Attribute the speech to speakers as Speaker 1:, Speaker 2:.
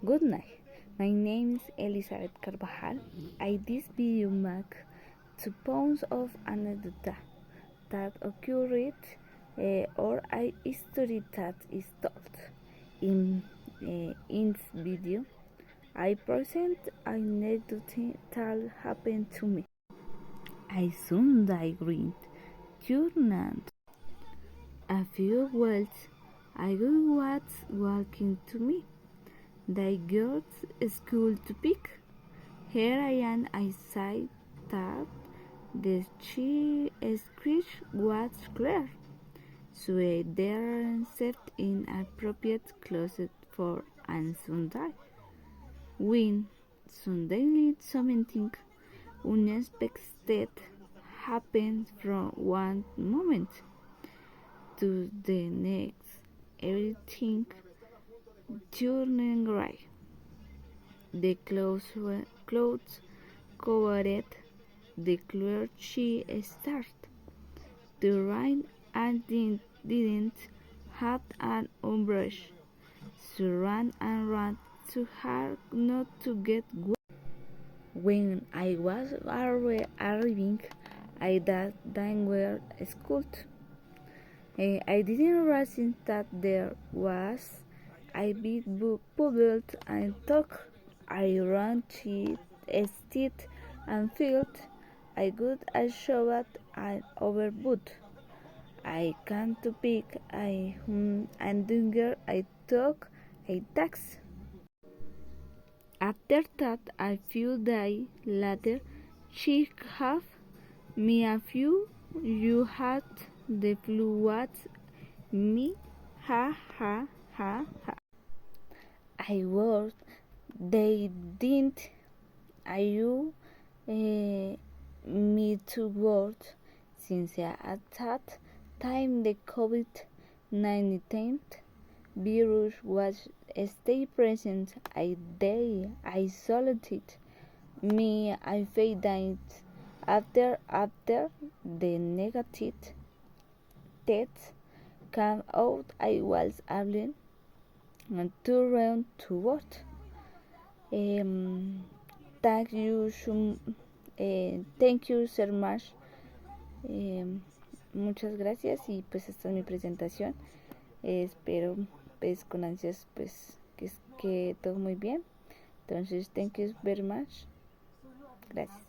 Speaker 1: Good night. My name is Elizabeth Carvajal. I this video make 2 pounds of anecdota that occurred or a history that is told. In this video, I present an anecdote that happened to me. I Sunday green turned a few words. I was walking to me. The girls' school to pick. Here I am, I said that the screech was clear. So they set in appropriate closet for on Sunday. When suddenly something unexpected happened from one moment to the next. Everything turning gray. The clothes covered the clergy started to rain and didn't have an umbrella. So ran and ran too hard not to get wet. When I was arriving, I that were school. I didn't realize that there was a big puddle and talk. I ran to it and felt I got a shot and overboot. I came to pick and dunger I took a tax. After that, a few days later, she gave me a few. You had the flu, what? Me? Ha ha ha ha. I was. They didn't. Are you me to work since at that time the COVID-19 virus was still present. They isolated me. I faded after the negative test came out. I was able to run to work. Thank you thank you so much. Muchas gracias y pues esta es mi presentación. Espero pues con ansias pues que todo muy bien. Entonces thank you very much. Gracias.